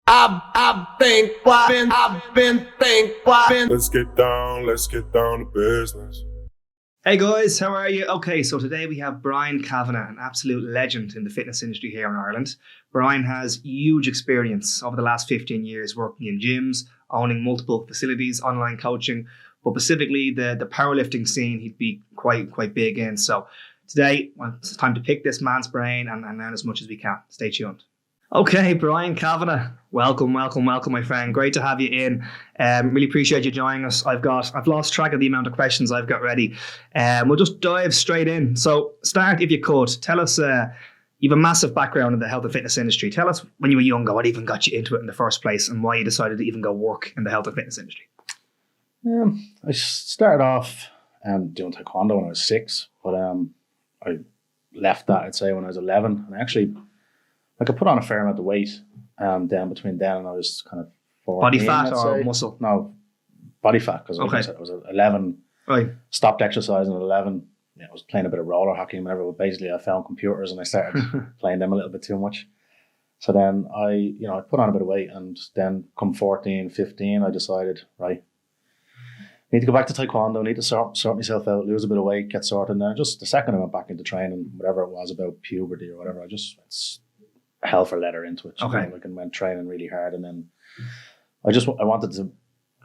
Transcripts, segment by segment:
Let's get down to business. Hey guys, how are you? Okay, so today we have Bryan Kavanagh, an absolute legend in the fitness industry here in Ireland. Bryan has huge experience over the last 15 years working in gyms, owning multiple facilities, online coaching, but specifically the powerlifting scene he'd be quite big in. So today, well, it's time to pick this man's brain and learn as much as we can. Stay tuned. Okay, Bryan Kavanagh, welcome, my friend. Great to have you in. Really appreciate you joining us. I've lost track of the amount of questions I've got ready. We'll just dive straight in. So, start if you could. Tell us. You have a massive background in the health and fitness industry. Tell us when you were younger, what even got you into it in the first place, and why you decided to even go work in the health and fitness industry. I started off doing taekwondo when I was 6, but I left that, I'd say, when I was 11, and actually. I could put on a fair amount of weight down between then and I was kind of 14. Body fat or muscle? No, body fat, because I was 11, right. Stopped exercising at 11. I was playing a bit of roller hockey and whatever, but basically I found computers and I started playing them a little bit too much. So then I put on a bit of weight, and then come 14, 15, I decided, right, need to go back to taekwondo, need to sort myself out, lose a bit of weight, get sorted. And then just the second I went back into training, whatever it was about puberty or whatever, I just hell for leather into it. Okay. And went training really hard, and then I wanted to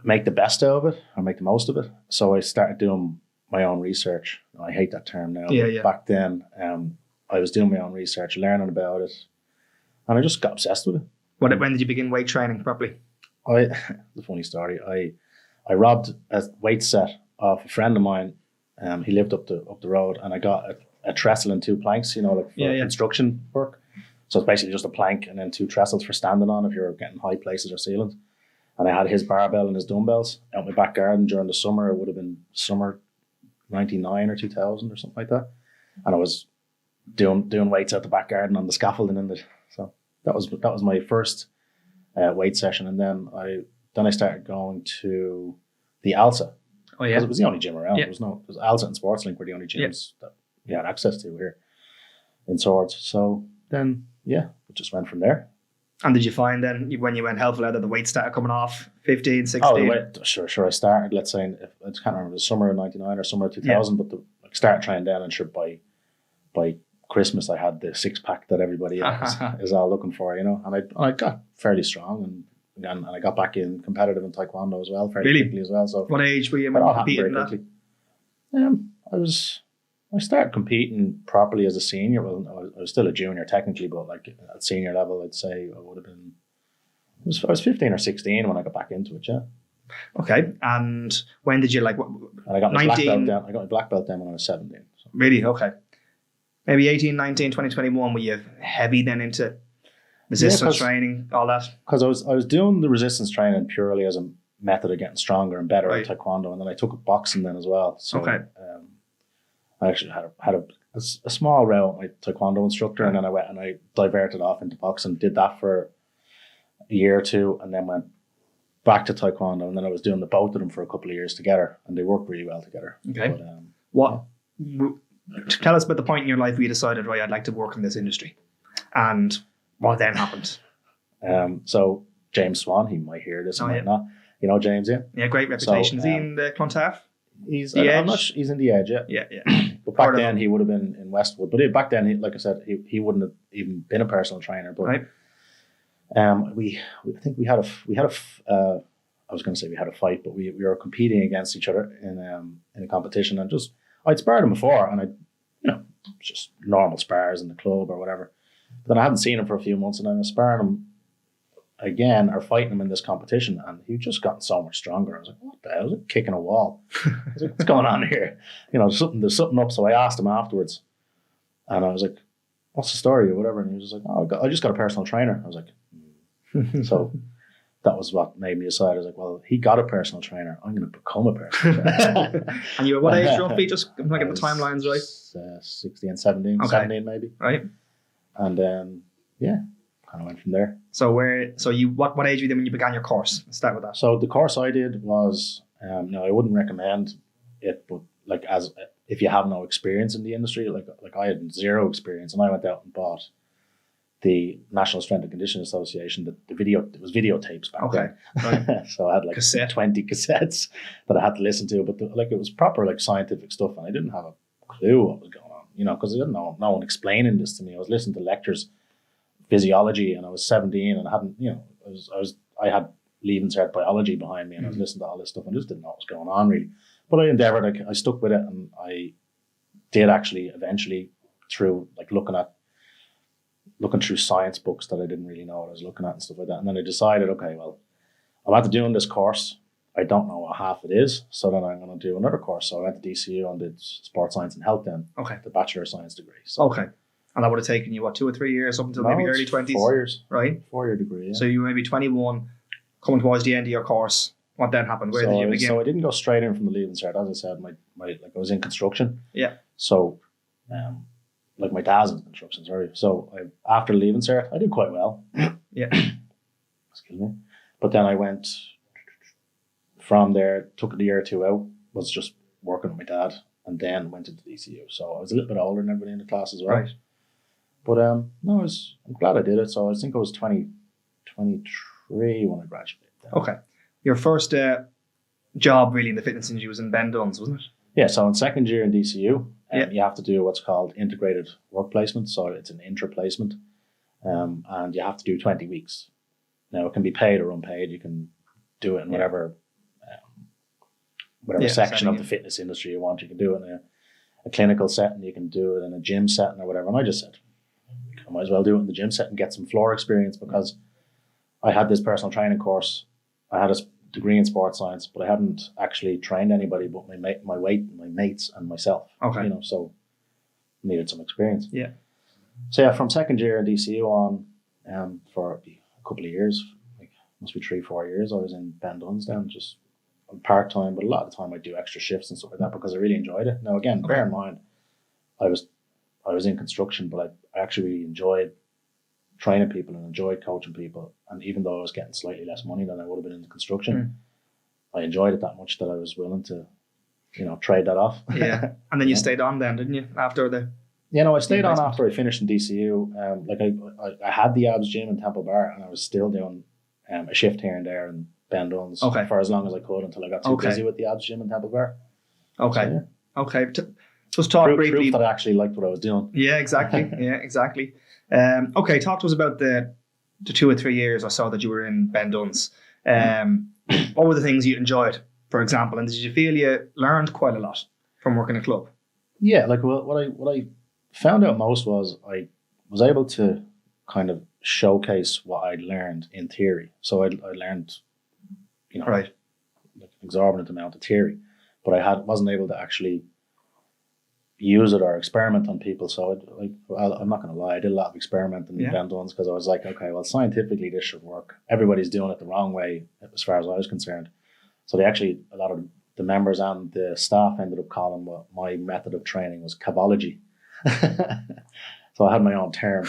make the best out of it or make the most of it. So I started doing my own research. I hate that term now. Yeah. Back then, I was doing my own research, learning about it, and I just got obsessed with it. When did you begin weight training properly? It's a funny story. I robbed a weight set off a friend of mine. He lived up the road, and I got a trestle and 2 planks, for construction work. So it's basically just a plank and then 2 trestles for standing on if you're getting high places or ceilings. And I had his barbell and his dumbbells out in my back garden during the summer. It would have been summer 99 or 2000 or something like that. And I was doing weights out the back garden on the scaffolding so that was my first weight session. And then I started going to the ALSA. Oh yeah, because it was the only gym around. Yeah. It was ALSA and SportsLink were the only gyms that we had access to here in Swords. So then, it just went from there. And did you find then, when you went helpful out of the weight started coming off 15, 16? Oh, sure. I started, let's say, I can't remember, it was summer of 99 or summer of 2000, but I started trying down, and sure, by Christmas I had the 6-pack that everybody is all looking for, and I got fairly strong, and I got back in competitive in taekwondo as well, fairly quickly as well. So what age were you competing that? I started competing properly as a senior. Well, I was still a junior technically, but like at senior level, I'd say I would have been. I was 15 or 16 when I got back into it. Yeah. Okay, and when did you And I got my 19? black belt down. I got my black belt down when I was 17. So. Really? Okay. Maybe 18, 19, 20, 21. Were you heavy then into resistance training, all that? Because I was doing the resistance training purely as a method of getting stronger and better Right. at taekwondo, and then I took up boxing then as well. So, okay. I actually had a small row with my taekwondo instructor, and then I went and I diverted off into boxing, did that for a year or 2, and then went back to taekwondo, and then I was doing both of them for a couple of years together, and they worked really well together. Okay. But, tell us about the point in your life where you decided, right, I'd like to work in this industry, and what then happened? So James Swan, he might hear this, might not. You know James, yeah? Yeah, great reputation. Is he in the Clontarf? He's I'm not, he's in the Edge, yeah. Yeah. But back then he would have been in Westwood. But back then, like I said, he wouldn't have even been a personal trainer. But right. I think we had I was going to say we had a fight, but we were competing against each other in a competition, and I'd sparred him before, and just normal spars in the club or whatever. But then I hadn't seen him for a few months, and I was sparring him again or fighting him in this competition, and he just gotten so much stronger. I was like, what the hell? I was like kicking a wall. I was like, what's going on here? There's something up. So I asked him afterwards, and I was like, what's the story or whatever? And he was just like, oh, I just got a personal trainer. I was like, so that was what made me decide. I was like, well, he got a personal trainer. I'm going to become a personal trainer. And you were what age roughly? Just I'm trying to get the timelines right. 16, 17, okay. 17 maybe. Right. And then, kind of went from there. So what age were you then when you began your course? Let's start with that. So the course I did was, I wouldn't recommend it, but like if you have no experience in the industry, like I had zero experience, and I went out and bought the National Strength and Conditioning Association, it was videotapes back Okay. then. Right. So I had like 20 cassettes that I had to listen to, but it was proper like scientific stuff, and I didn't have a clue what was going on, because I didn't know no one explaining this to me. I was listening to lectures, physiology, and I was 17 and I hadn't, I had leaving cert biology behind me, and I was listening to all this stuff and just didn't know what was going on really. But I endeavored, I stuck with it, and I did actually eventually, through like looking through science books that I didn't really know what I was looking at and stuff like that. And then I decided, okay, well, I'm after doing this course. I don't know what half it is, so then I'm going to do another course. So I went to DCU and did sports science and health then, the Bachelor of Science degree. So, okay. And that would have taken you, what, 2 or 3 years, up until maybe early 20s? 4 years. Right? 4-year degree, yeah. So you were maybe 21, coming towards the end of your course. What then happened? Where did you begin? So I didn't go straight in from the leaving cert. As I said, I was in construction. Yeah. So, my dad's in construction, sorry. So after leaving cert, I did quite well. Yeah. Excuse me. But then I went from there, took a year or two out, was just working with my dad, and then went into DCU. So I was a little bit older than everybody in the class as well. Right. But I'm glad I did it. So I think I was 23 when I graduated. Okay. Your first job really in the fitness industry was in Ben Dunn's, wasn't it? Yeah, so in second year in DCU, you have to do what's called integrated work placement. So it's an intra-placement, and you have to do 20 weeks. Now, it can be paid or unpaid. You can do it in whatever section of the fitness industry you want. You can do it in a clinical setting. You can do it in a gym setting or whatever. And I just said, I might as well do it in the gym setting and get some floor experience, because I had this personal training course. I had a degree in sports science, but I hadn't actually trained anybody but my mates and myself. Okay. So needed some experience. Yeah. So yeah, from second year in DCU on, for a couple of years, must be 3-4 years, I was in Ben Dunn's then, just part time, but a lot of the time I do extra shifts and stuff like that because I really enjoyed it. Now again, bear in mind, I was in construction, but I actually really enjoyed training people and enjoyed coaching people. And even though I was getting slightly less money than I would have been in the construction, I enjoyed it that much that I was willing to, trade that off. Yeah. And then you stayed on then, didn't you? After the... I stayed on after I finished in DCU. I had the abs gym in Temple Bar, and I was still doing a shift here and there in Ben Dunn's for as long as I could until I got too busy with the abs gym in Temple Bar. Okay. So, yeah. Okay. Just talk briefly. Proof that I actually liked what I was doing. Yeah, exactly. Okay, talk to us about the 2 or 3 years or so that you were in Ben Dunn's. What were the things you enjoyed, for example, and did you feel you learned quite a lot from working a club? Yeah, what I found out most was I was able to kind of showcase what I'd learned in theory. So I learned, like an exorbitant amount of theory, but I wasn't able to actually use it or experiment on people. So I'm not going to lie, I did a lot of experimenting in Ben Dunn's because I was like, okay, well, scientifically this should work. Everybody's doing it the wrong way as far as I was concerned. So a lot of the members and the staff ended up calling what my method of training was cavology. So I had my own term.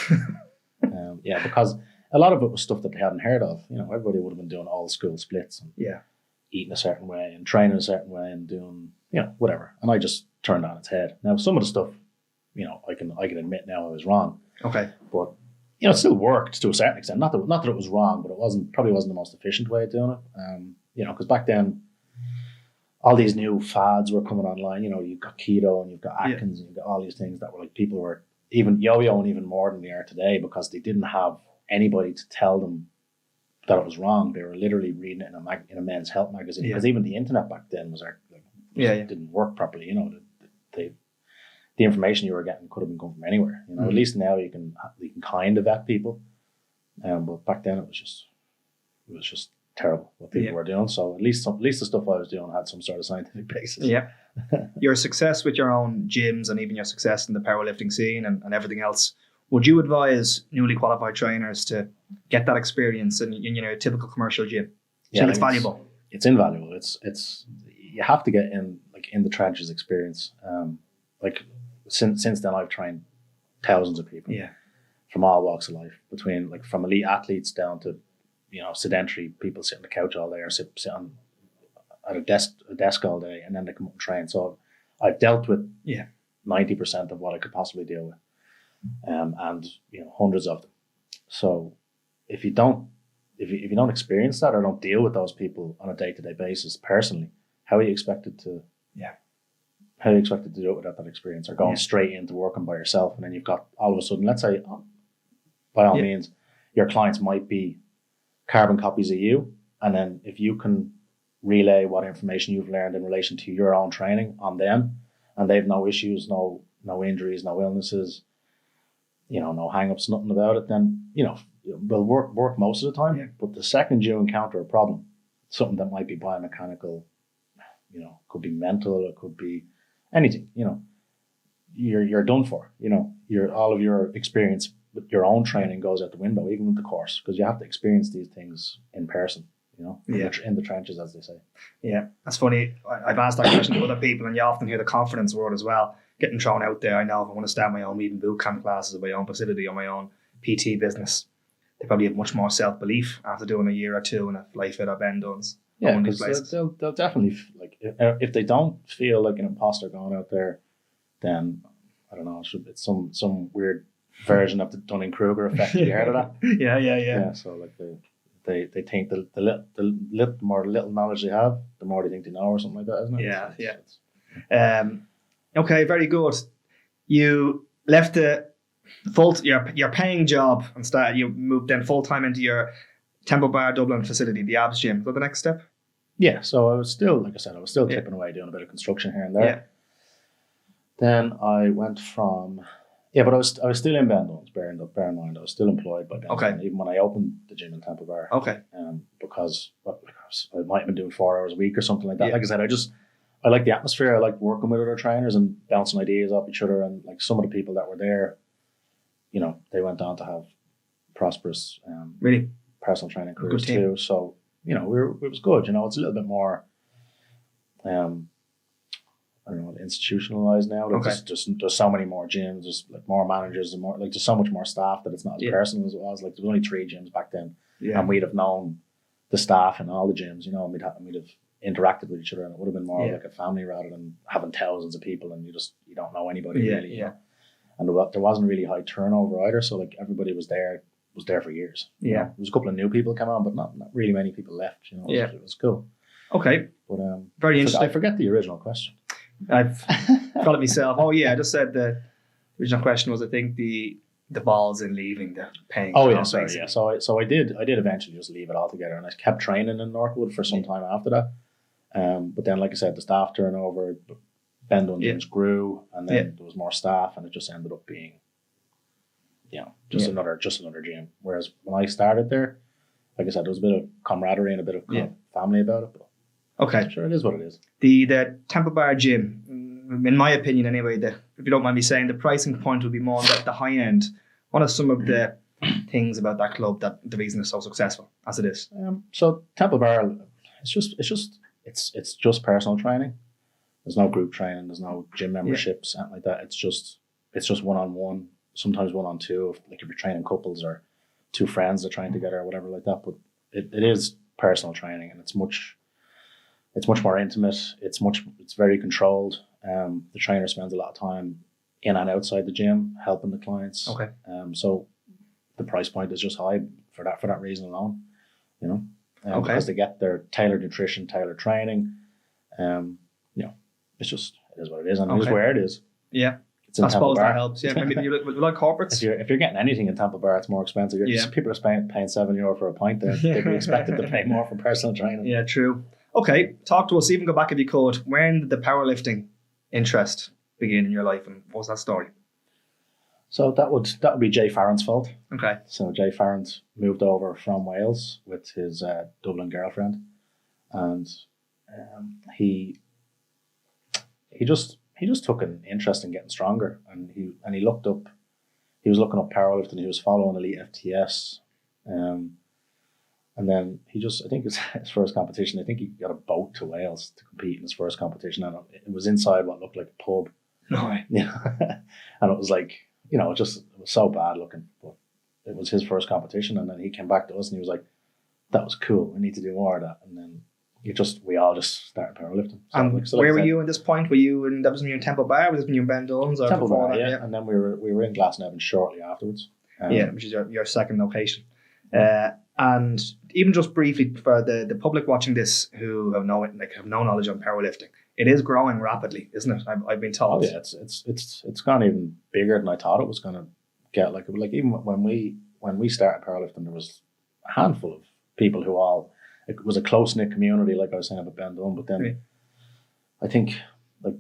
Because a lot of it was stuff that they hadn't heard of. Everybody would have been doing old school splits and eating a certain way and training a certain way and doing, whatever. And I just turned on its head. Now, some of the stuff, I can admit now I was wrong. Okay. But, it still worked to a certain extent. Not that it was wrong, but it probably wasn't the most efficient way of doing it. Because back then, all these new fads were coming online. You've got keto and you've got Atkins and you've got all these things that were like people were even yo-yoing even more than they are today because they didn't have anybody to tell them that it was wrong. They were literally reading it in a men's health magazine because even the internet back then didn't work properly. The information you were getting could have been coming from anywhere. At least now you can kind of vet people, but back then it was just terrible what people were doing. So at least the stuff I was doing had some sort of scientific basis. Yeah. Your success with your own gyms and even your success in the powerlifting scene and everything else, would you advise newly qualified trainers to get that experience in a typical commercial gym? It's valuable. It's invaluable. It's you have to get in the trenches experience. Since then I've trained thousands of people from all walks of life, between from elite athletes down to sedentary people sitting on the couch all day or sit on at a desk all day, and then they come up and train. So I've dealt with 90% of what I could possibly deal with, and hundreds of them. So if you don't experience that or don't deal with those people on a day-to-day basis personally, how are you expected to how are you expected to do it without that experience, or going straight into working by yourself? And then you've got, all of a sudden, let's say, by all means, your clients might be carbon copies of you, and then if you can relay what information you've learned in relation to your own training on them, and they've no issues, no injuries, no illnesses, no hang-ups, nothing about it, then will work most of the time. Yeah. But the second you encounter a problem, something that might be biomechanical, could be mental, it could be anything, you're done for. All of your experience with your own training goes out the window, even with the course, because you have to experience these things in person, in the trenches, as they say. Yeah, that's funny. I've asked that question to other people, and you often hear the confidence word as well getting thrown out there. I know if I want to start my own even boot camp classes at my own facility or my own PT business, they probably have much more self-belief after doing a year or two in a Flyfit or Ben Duns. Yeah, because they'll definitely, like, if they don't feel like an imposter going out there, then I don't know, it's some weird version of the Dunning-Kruger effect. Have you heard of that? Yeah. So like they think the more little knowledge they have, the more they think they know, or something like that, isn't it? Yeah. Okay, very good. You left your paying job and you moved then full time into your Temple Bar Dublin facility, the abs gym. Is that the next step? Yeah, so I was still, like I said, tipping away doing a bit of construction here and there. Yeah. Then I went from, but I was still in Ben Duns, bear in mind, I was still employed by Ben Duns, even when I opened the gym in Temple Bar. Okay. Because I might have been doing 4 hours a week or something like that. Yeah. Like I said, I like the atmosphere. I like working with other trainers and bouncing ideas off each other. And like some of the people that were there, they went on to have prosperous, really personal training careers too. So, it was good. It's a little bit more, I don't know, institutionalized now. Okay. There's so many more gyms. There's like more managers and more, like, there's so much more staff that it's not as personal as it was. Like, there was only 3 gyms back then, and we'd have known the staff in all the gyms. And we'd have interacted with each other, and it would have been more like a family rather than having thousands of people and you don't know anybody really. Yeah. And there wasn't really high turnover either, so like everybody was there for years. Yeah. There was a couple of new people come on, but not really many people left. It was cool. Okay. But very interesting. I forget the original question. I've got it myself. Oh yeah, I just said the original question was, I think, the balls in leaving the paying. Oh yeah, sorry, yeah. So I did eventually just leave it altogether, and I kept training in Northwood for some time after that. But then, like I said, the staff turnover, Ben Duns grew, and then there was more staff, and it just ended up being, another gym. Whereas when I started there, like I said, there was a bit of camaraderie and a bit of family about it. But okay, sure, it is what it is. The Temple Bar gym, in my opinion anyway, if you don't mind me saying, the pricing point would be more on the high end. What are some of the things about that club that the reason it's so successful as it is? So Temple Bar, it's just personal training. There's no group training. There's no gym memberships, something like that. It's just one-on-one, sometimes one-on-two. Like if you're training couples or 2 friends that are training together or whatever like that. But it is personal training, and it's much more intimate. It's very controlled. The trainer spends a lot of time in and outside the gym helping the clients. Okay. So the price point is just high for that reason alone. Because they get their tailored nutrition, tailored training. It is what it is, and it is where it is. Yeah. I suppose that helps. Yeah, maybe you like corporates. If you're getting anything in Temple Bar, it's more expensive. People are paying €7 for a pint. They'd be expected to pay more for personal training. Yeah, true. Okay, talk to us. Even go back if you could. When did the powerlifting interest begin in your life, and what was that story? So that would be Jay Farron's fault. Okay. So Jay Farron moved over from Wales with his Dublin girlfriend, and he just took an interest in getting stronger, and he was looking up powerlifting. He was following Elite FTS, and then I think his first competition, I think he got a boat to Wales to compete in his first competition, and it was inside what looked like a pub. No way. And it was like, it was so bad looking, but it was his first competition, and then he came back to us and he was like, "That was cool. We need to do more of that." And then we all just started powerlifting. So where were you at this point? Were you in Temple Bar? Was it when you in Ben Duns? Temple Bar, yeah. And then we were in Glasnevin shortly afterwards. Which is your second location. And even just briefly for the public watching this who have no knowledge on powerlifting, it is growing rapidly, isn't it? I've been told. Oh yeah, it's gone even bigger than I thought it was going to get. Like even when we started powerlifting, there was a handful of people who all, it was a close knit community, like I was saying about Ben Dunn. But then I think like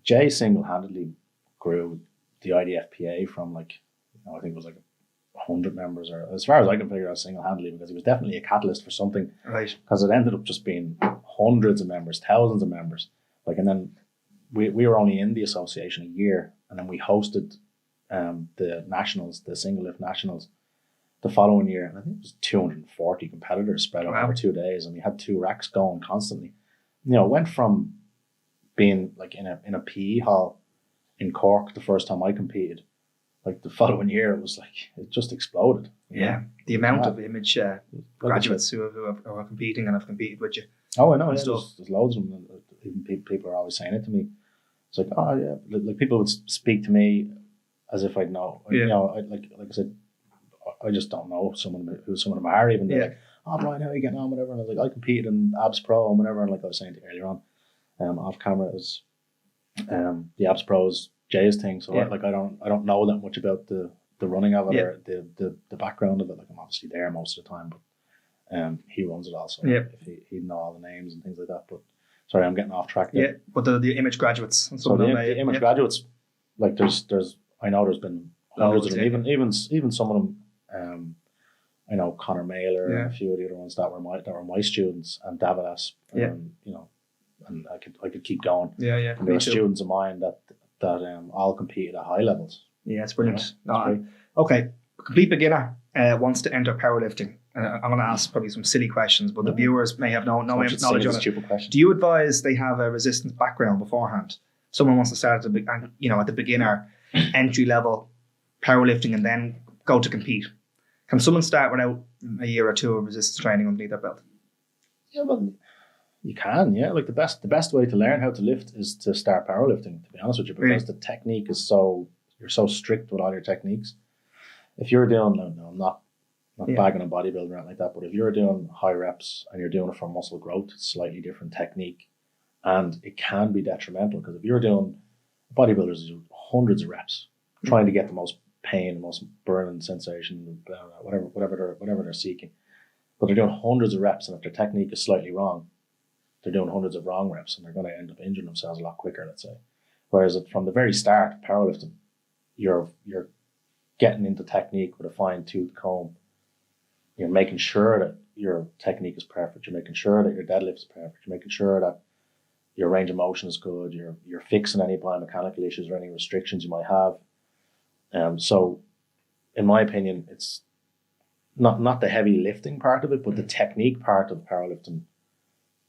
Jay single handedly grew the IDFPA from I think it was like 100 members, or as far as I can figure out, single handedly, because he was definitely a catalyst for something. Right. Because it ended up just being hundreds of members, thousands of members. And then we were only in the association a year, and then we hosted the nationals, the single lift nationals, the following year, and I think it was 240 competitors spread out over 2 days, and we had 2 racks going constantly. It went from being like in a PE hall in Cork the first time I competed. Like the following year, it just exploded. Yeah, the amount of image graduates who are competing and have competed with you. Oh, I know. Yeah, there's loads of them. Even people are always saying it to me. It's like, oh yeah, like people would speak to me as if I'd know. Yeah. Like I said, I just don't know who some of them are. Even they're like, oh Bryan, how are you getting on? Whatever. And I was like, I competed in Abs Pro and whatever. And like I was saying to you earlier on, off camera, it was the Abs Pro is Jay's thing. So I don't know that much about the running of it or the background of it. Like I'm obviously there most of the time, but he runs it also. If he'd know all the names and things like that. But sorry, I'm getting off track there. Yeah, but the image graduates. So the image graduates, like there's I know there's been hundreds of them. Even some of them. I know Connor Mailer and a few of the other ones that were my students, and Davidas. And I could keep going. Yeah. And there were students of mine that all competed at high levels. Yeah, it's brilliant. Okay, a complete beginner wants to enter powerlifting. I'm going to ask probably some silly questions, but the viewers may have no knowledge on it. Stupid question. Do you advise they have a resistance background beforehand? Someone wants to start at the beginner entry level powerlifting and then go to compete. Can someone start without a year or two of resistance training underneath their belt? Yeah, well, you can. Yeah, like the best way to learn how to lift is to start powerlifting. To be honest with you, because the technique is you're so strict with all your techniques. If you're doing, no, I'm not bagging on bodybuilding or anything like that, but if you're doing high reps and you're doing it for muscle growth, it's slightly different technique, and it can be detrimental because if you're doing bodybuilders do hundreds of reps trying to get the most pain, the most burning sensation, whatever they're seeking, but they're doing hundreds of reps, and if their technique is slightly wrong, they're doing hundreds of wrong reps, and they're going to end up injuring themselves a lot quicker, let's say. Whereas from the very start of powerlifting, you're getting into technique with a fine-tooth comb. You're making sure that your technique is perfect. You're making sure that your deadlift is perfect. You're making sure that your range of motion is good. You're fixing any biomechanical issues or any restrictions you might have. So, in my opinion, it's not the heavy lifting part of it, but the technique part of powerlifting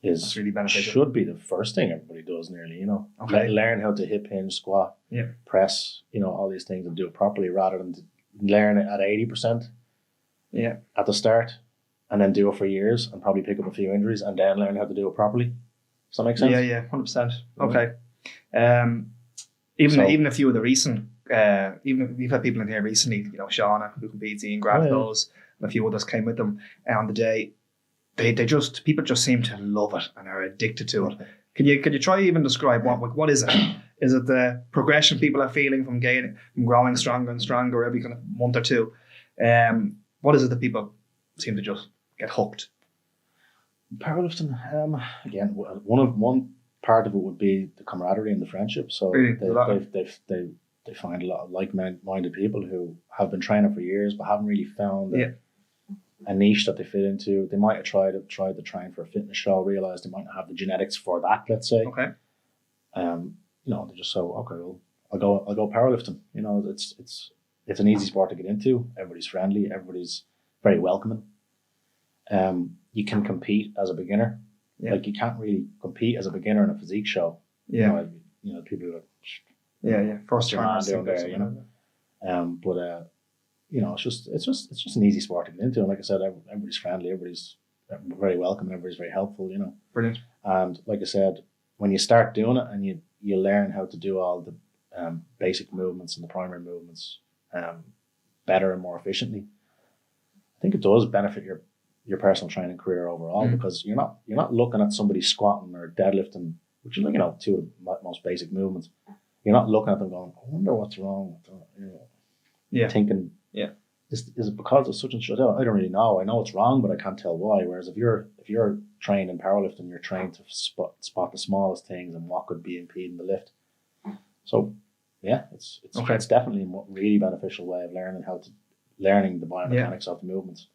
is really beneficial. Should be the first thing everybody does nearly. Okay. Learn how to hip hinge, squat, press, all these things, and do it properly rather than learn it at 80%. Yeah. At the start, and then do it for years and probably pick up a few injuries and then learn how to do it properly. Does that make sense? Yeah, 100%. Okay. Even a few of the recent, even we've had people in here recently, Shauna who competes, Ian Graf, those, and a few others came with them on the day. People just seem to love it and are addicted to it. Can you try even describe what is it? Is it the progression people are feeling from growing stronger and stronger every kind of month or two? What is it that people seem to just get hooked? Powerlifting, again, one part of it would be the camaraderie and the friendship. So really? they find a lot of like-minded people who have been training for years but haven't really found a niche that they fit into. They might have tried to train for a fitness show, realized they might not have the genetics for that, let's say. Okay. They just say, okay, well, I'll go powerlifting. It's an easy sport to get into. Everybody's friendly. Everybody's very welcoming. You can compete as a beginner. Yeah. Like you can't really compete as a beginner in a physique show. Yeah. People who are first time down there. It's just an easy sport to get into. And like I said, everybody's friendly. Everybody's very welcoming. Everybody's very helpful. Brilliant. And like I said, when you start doing it and you learn how to do all the basic movements and the primary movements better and more efficiently, I think it does benefit your personal training career overall, because you're not looking at somebody squatting or deadlifting, which is, two of the most basic movements. You're not looking at them going, I wonder what's wrong with that. Thinking, is it because of such and such? I don't really know. I know it's wrong, but I can't tell why. Whereas if you're trained in powerlifting, you're trained to spot the smallest things and what could be impeding the lift. So yeah, it's definitely a really beneficial way of learning the biomechanics of the movements.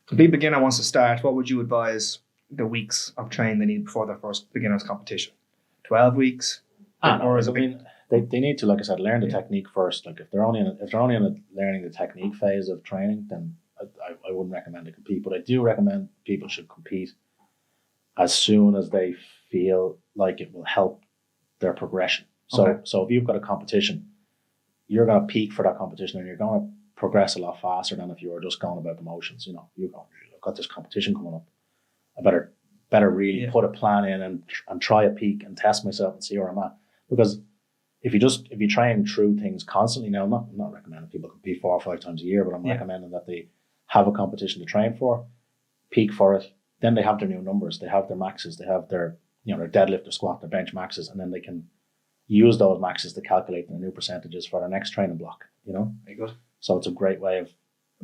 Complete beginner wants to start. What would you advise the weeks of training they need before their first beginner's competition? 12 weeks? They need to, like I said, learn the technique first. Like if they're only in learning the technique phase of training, then I wouldn't recommend to compete. But I do recommend people should compete as soon as they feel like it will help their progression. So if you've got a competition, you're going to peak for that competition, and you're going to progress a lot faster than if you were just going about the motions. I've got this competition coming up. I better really put a plan in and try a peak and test myself and see where I'm at. Because if you train through things constantly, now I'm not recommending people compete 4 or 5 times a year, but I'm recommending that they have a competition to train for, peak for it, then they have their new numbers, they have their maxes, they have their their deadlift, their squat, their bench maxes, and then they can use those maxes to calculate their new percentages for their next training block. Very good. So it's a great way of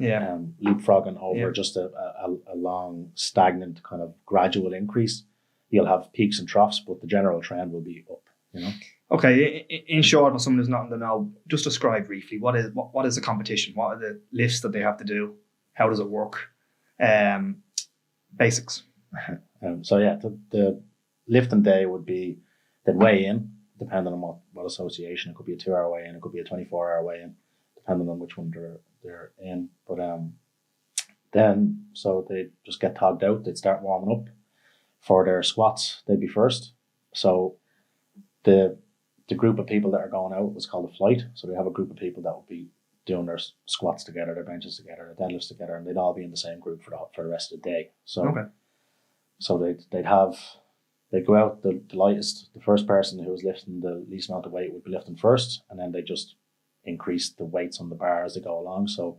leapfrogging over just a long, stagnant kind of gradual increase. You'll have peaks and troughs, but the general trend will be up. Okay, in short, for someone who's not in the know, just describe briefly what is the competition? What are the lifts that they have to do? How does it work? Basics. The lifting day would be then weigh in, depending on what association. It could be a 2-hour weigh-in, it could be a 24-hour weigh-in, depending on which one they're in. But then they just get togged out. They'd start warming up for their squats. They'd be first. So the group of people that are going out was called a flight. So they have a group of people that would be doing their squats together, their benches together, their deadlifts together, and they'd all be in the same group for the rest of the day. So they'd go out the lightest. The first person who was lifting the least amount of weight would be lifting first, and then they just increase the weights on the bar as they go along. So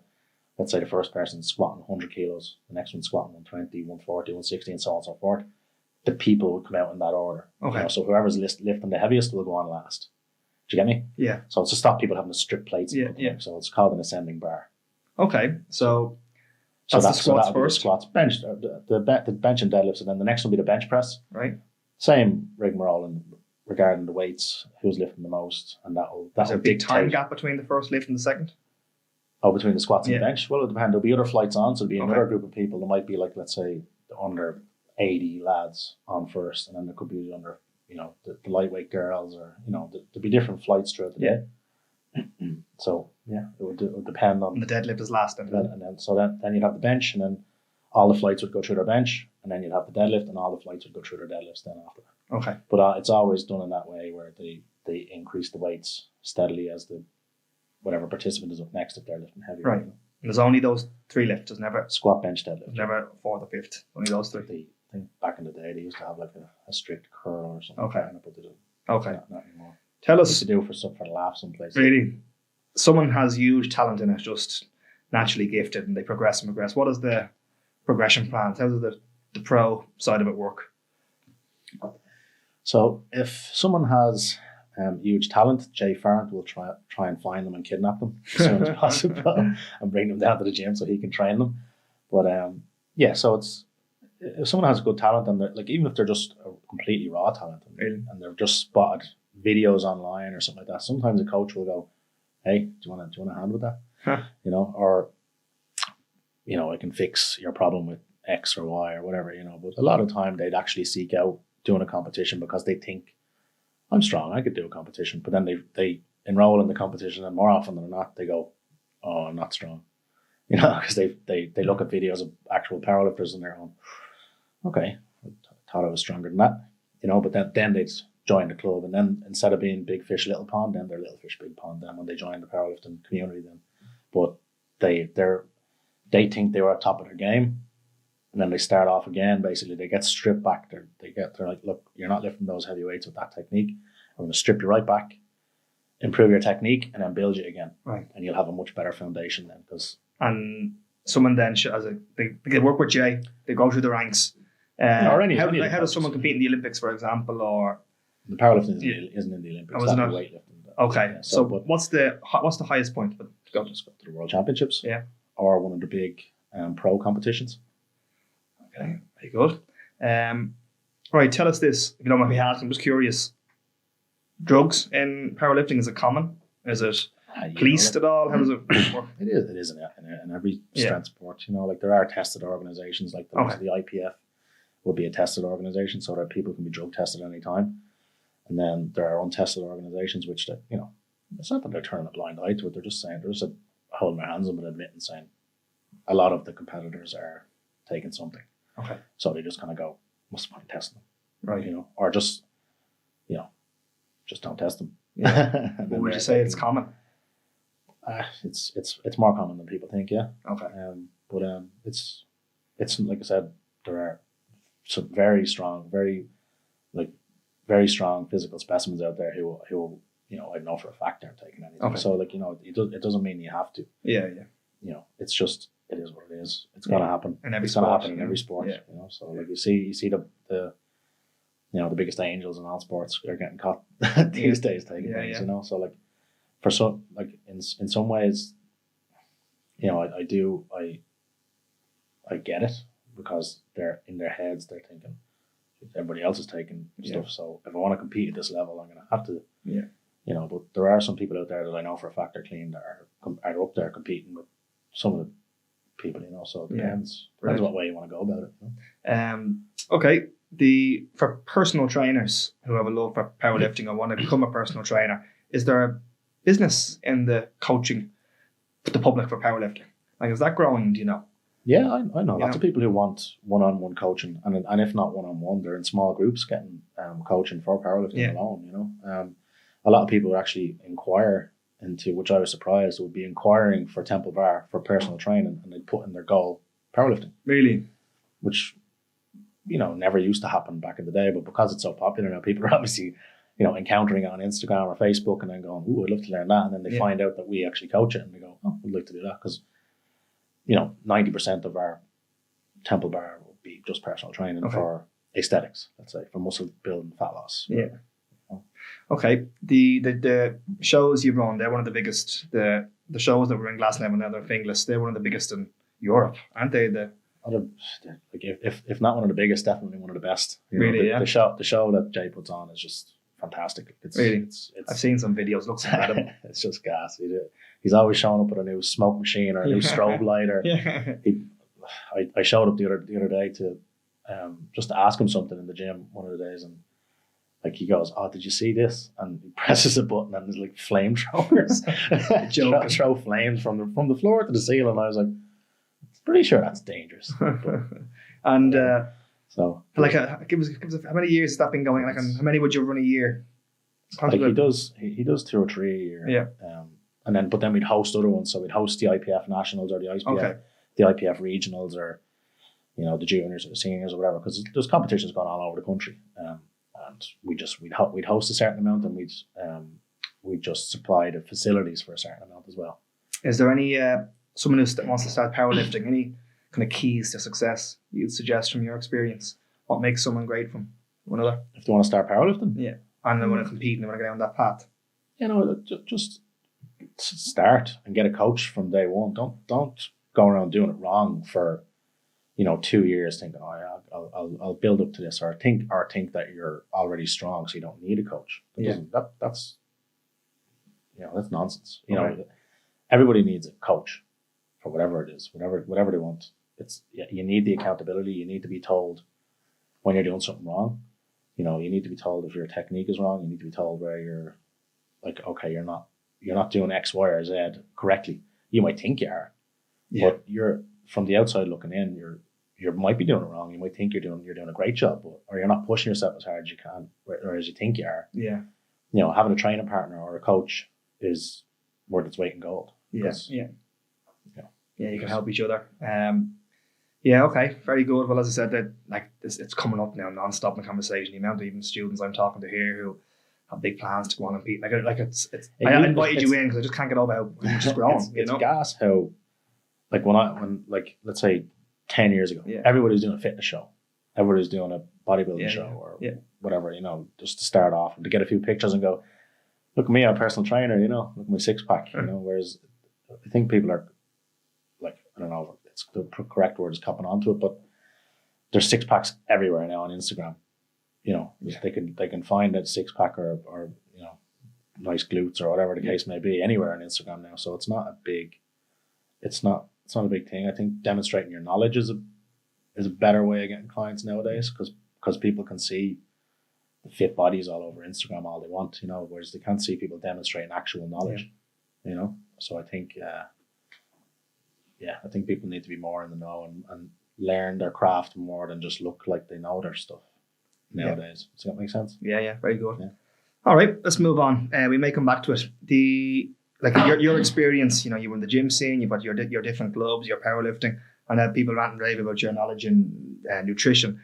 let's say the first person's squatting 100 kilos, the next one's squatting 120, 140, 160, and so on and so forth. The people would come out in that order. So whoever's lifting the heaviest will go on last. Do you get me? Yeah. So it's to stop people having to strip plates. So it's called an ascending bar. Okay. So that's the squats first. The squats, bench, the bench and deadlifts, and then the next will be the bench press. Right. Same rigmarole regarding the weights, who's lifting the most, and that'll Is there a big time gap between the first lift and the second? Oh, between the squats and the bench? Well, it'll depend. There'll be other flights on, so there'll be another group of people. There might be, like, let's say, under 80 lads on first, and then there could be under, the lightweight girls, or, there'll be different flights throughout the day. So, it would depend on... And the deadlift is last then. And then you'd have the bench, and then all the flights would go through their bench, and then you'd have the deadlift, and all the flights would go through their deadlifts then after that. Okay. But it's always done in that way, where they increase the weights steadily as whatever participant is up next if they're lifting heavy. Right. And there's only those 3 lifts. There's never squat, bench, deadlift. Never 4th or 5th. Only those 3. I think back in the day they used to have like a strict curl or something. Okay. But they don't. Okay. Not anymore. Tell us. To do for a laugh someplace. Really, someone has huge talent and is just naturally gifted, and they progress and progress. What is the progression plan? How does the pro side of it work? So if someone has huge talent, Jay Farrant will try and find them and kidnap them as soon as possible and bring them down to the gym so he can train them. But so it's, if someone has good talent, and like, even if they're just a completely raw talent and they've just spotted videos online or something like that, sometimes a coach will go, "Hey, do you want a hand with that?" Huh. Or I can fix your problem with X or Y or whatever. But a lot of the time they'd actually seek out doing a competition because they think, I'm strong, I could do a competition. But then they enroll in the competition, and more often than not they go, "Oh, I'm not strong," because they look at videos of actual powerlifters and they're going, "Okay, I thought I was stronger than that," But then they'd join the club, and then instead of being big fish little pond, then they're little fish big pond. Then when they join the powerlifting community, but they think they were at top of their game. And then they start off again. Basically, they get stripped back. They're like, "Look, you're not lifting those heavy weights with that technique. I'm going to strip you right back, improve your technique, and then build it again. Right. And you'll have a much better foundation then. And someone then they work with Jay, they go through the ranks. How does someone compete in the Olympics, for example, or the powerlifting isn't in the Olympics? Oh, is it not? Weightlifting. Okay, Yeah, so what's the highest point? Just go to the World Championships. Yeah. Or one of the big pro competitions. Okay, very good. Right, tell us this. If you don't mind me asking, I'm just curious. Drugs in powerlifting, is it common? Is it policed at all? How does it work? It is in every strength sport. Like there are tested organizations, like the IPF would be a tested organization, so that people can be drug tested at any time. And then there are untested organizations which that it's not that they're turning a blind eye to it. They're just holding their hands up and admitting, saying a lot of the competitors are taking something. Okay. So they just kind of go, what's the point of testing them? Right. Or just don't test them. Yeah. Would you say it's common? It's more common than people think. Yeah. Okay. But it's like I said, there are some very strong physical specimens out there who I know for a fact aren't taking anything. Okay. So it doesn't mean you have to. Yeah. It's just, it is what it is. It's going to happen. It's going to happen in every sport. Yeah. So like you see the biggest angels in all sports are getting caught these days taking things. So like for some, like in some ways, I get it, because they're in their heads, they're thinking everybody else is taking stuff. So if I want to compete at this level, I'm going to have to. Yeah. But there are some people out there that I know for a fact are clean, that are up there competing with some of the people. So it depends what way you want to go about it. Okay. For personal trainers who have a love for powerlifting or want to become a personal trainer, is there a business in the coaching for the public for powerlifting? Like, is that growing? Do you know? Yeah, I know lots of people who want one-on-one coaching, and if not one-on-one, they're in small groups getting coaching for powerlifting alone. A lot of people would actually inquire into, which I was surprised, would be inquiring for Temple Bar for personal training, and they'd put in their goal powerlifting. Really? Which never used to happen back in the day, but because it's so popular now, people are obviously encountering it on Instagram or Facebook and then going, "Ooh, I'd love to learn that," and then they find out that we actually coach it, and they go, "Oh, I'd like to do that," because 90% of our Temple Bar will be just personal training for aesthetics, let's say, for muscle building, fat loss. Yeah. Okay. The shows you've run, they're one of the biggest. The shows that were in Glasnevin now, they're Finglas, they're one of the biggest in Europe, aren't they? If not one of the biggest, definitely one of the best. Really, the show that Jay puts on is just fantastic. I've seen some videos. Looks incredible. It's just gas. He's always showing up with a new smoke machine or a new strobe lighter. Yeah. I showed up the other day to just to ask him something in the gym one of the days, and like he goes, "Oh, did you see this?" And he presses a button, and there's like flamethrowers, throw flames from the floor to the ceiling. I was like, pretty sure that's dangerous. And so, like, give us how many years has that been going? Like, how many would you run a year? Like he does 2 or 3 a year. Yeah. But then we'd host other ones. So we'd host the IPF Nationals or the IPF Regionals, or the juniors or the seniors or whatever, because there's competitions going on all over the country. And we'd host a certain amount, and we'd just supply the facilities for a certain amount as well. Is there any someone who wants to start powerlifting, any kind of keys to success you'd suggest from your experience? What makes someone great from another? If they want to start powerlifting? Yeah. And they want to compete and they want to get down that path. Just start and get a coach from day one. Don't go around doing it wrong for 2 years thinking, "Oh yeah, I'll build up to this," or think that you're already strong so you don't need a coach. That's nonsense. Everybody needs a coach for whatever it is, whatever they want. You need the accountability. You need to be told when you're doing something wrong. You need to be told if your technique is wrong. You need to be told where you're like, okay, you're not doing X, Y, or Z correctly. You might think you are, but you're from the outside looking in. You might be doing it wrong. You might think you're doing a great job, or you're not pushing yourself as hard as you can, or as you think you are. Yeah. Having a training partner or a coach is worth its weight in gold. Yes. Yeah. You can help each other. Okay, very good. Well, as I said, that it's coming up now non-stop in the conversation. The amount of even students I'm talking to here who have big plans to go on and beat. Like it's It I used- invited it's- you in because I just can't get over how much it's grown. It's gas how, like when like let's say 10 years ago, Yeah. everybody was doing a fitness show, everybody was doing a bodybuilding Yeah, show yeah, or yeah. whatever, just to start off and to get a few pictures and go, look at me, I'm a personal trainer, look at my six pack, whereas I think people are like, I don't know if it's the correct word is copping onto it, but there's six packs everywhere now on Instagram. They can find a six pack or nice glutes or whatever the case may be anywhere on Instagram now. So it's not a big thing. I think demonstrating your knowledge is a better way of getting clients nowadays because people can see fit bodies all over Instagram all they want, whereas they can't see people demonstrating actual knowledge, So I think, I think people need to be more in the know and learn their craft more than just look like they know their stuff nowadays. Does that make sense? Yeah, very good. Yeah. All right, let's move on. We may come back to it. Your experience, you were in the gym scene, you've got your different clubs, your powerlifting, and had people rant and rave about your knowledge in nutrition.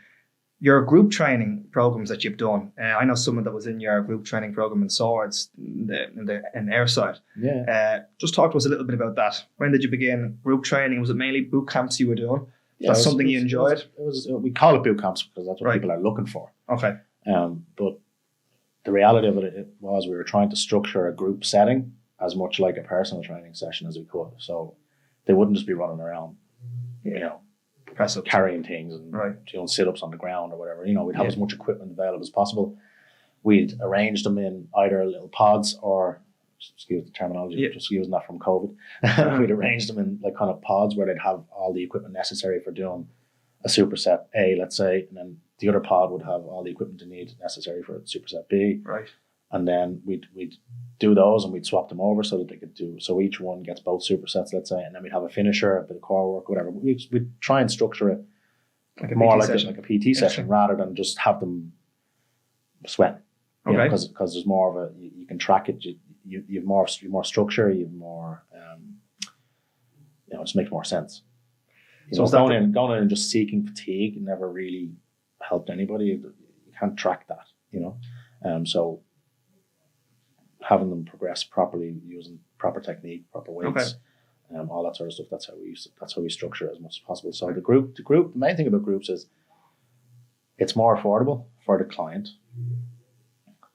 Your group training programs that you've done, I know someone that was in your group training program in Swords, in Airside. Yeah. Just talk to us a little bit about that. When did you begin group training? Was it mainly boot camps you were doing? That's something you enjoyed? It was we call it boot camps because that's what people are looking for. Okay. But the reality of it was we were trying to structure a group setting as much like a personal training session as we could. So they wouldn't just be running around, press ups, carrying things and doing sit-ups on the ground or whatever. We'd have as much equipment available as possible. We'd arrange them in either little pods or, excuse the terminology, just using that from COVID. We'd arrange them in like kind of pods where they'd have all the equipment necessary for doing a superset A, let's say, and then the other pod would have all the equipment they need necessary for superset B. Right. And then we'd do those and we'd swap them over so that they could do, so each one gets both supersets, let's say, and then we'd have a finisher, a bit of core work, whatever. We'd try and structure it like more like a PT session rather than just have them sweat. Okay. Because there's more of a, you can track it, you have more structure, you have more, it just makes more sense. So going in and just seeking fatigue never really helped anybody. You can't track that, so having them progress properly, using proper technique, proper weights, all that sort of stuff. That's how we structure it as much as possible. So the main thing about groups is it's more affordable for the client.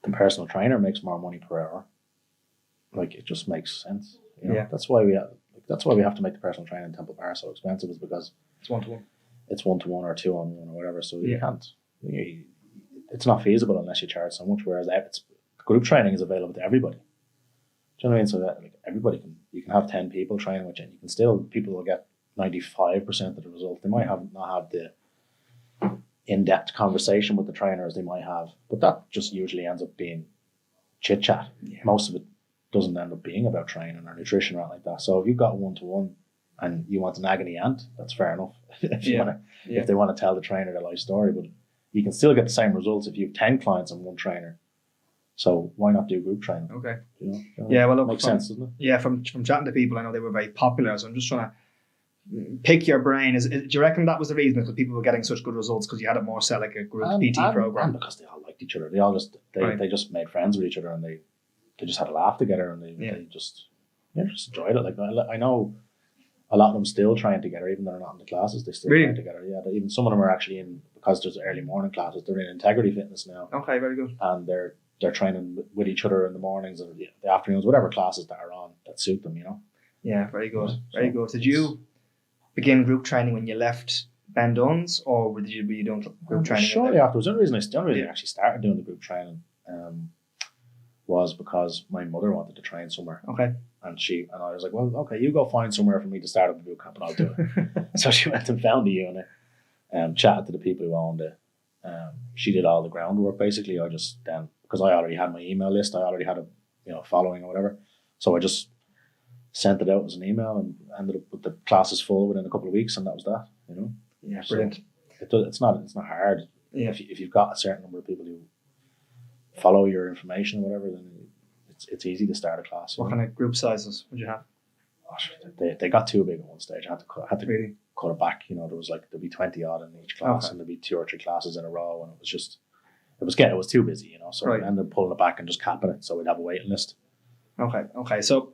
The personal trainer makes more money per hour. Like, it just makes sense. That's why we have to make the personal training in Temple Bar so expensive, is because it's 1-to-1. It's 1-to-1 or 2-on-1 or whatever. So you can't. It's not feasible unless you charge so much. Whereas group training is available to everybody. Do you know what I mean? So that everybody you can have 10 people training with you, and people will get 95% of the result. They might not have the in-depth conversation with the trainers they might have, but that just usually ends up being chit chat. Yeah. Most of it doesn't end up being about training or nutrition or anything like that. So if you've got 1-to-1 and you want an agony aunt, that's fair enough. If they want to tell the trainer their life story, but you can still get the same results if you have 10 clients and one trainer. So why not do group training? Okay. Well, it makes sense, doesn't it? Yeah, from chatting to people, I know they were very popular. So I'm just trying to pick your brain. Do you reckon that was the reason that people were getting such good results because you had it more set like a group PT program? And because they all liked each other. They all they just made friends with each other, and they just had a laugh together, and they just enjoyed it. Like, I know a lot of them still train together, even though they're not in the classes. They still train together. Yeah, even some of them are actually in, because there's early morning classes. They're in Integrity Fitness now. Okay, very good. And they're training with each other in the mornings and the afternoons, whatever classes that are on that suit them. Yeah, very good, very good. Did you begin group training when you left Ben Dunn's, or were you doing group training? Shortly afterwards. The only reason I actually started doing the group training was because my mother wanted to train somewhere. Okay. And I was like, well, okay, you go find somewhere for me to start up the boot camp and I'll do it. So she went and found the unit, chatted to the people who owned it. She did all the groundwork basically. I just then, because I already had my email list, I already had a following or whatever. So I just sent it out as an email and ended up with the classes full within a couple of weeks, and that was that. Yeah, brilliant. So it's not hard. Yeah. If you've got a certain number of people who follow your information or whatever, then it's easy to start a class. What kind of group sizes would you have? They got too big at one stage. I had to really cut it back. There was there'd be 20 odd in each class, and there'd be 2 or 3 classes in a row, and it it was too busy, you know. So Right. we ended up pulling it back and just capping it, so we'd have a waiting list. Okay. So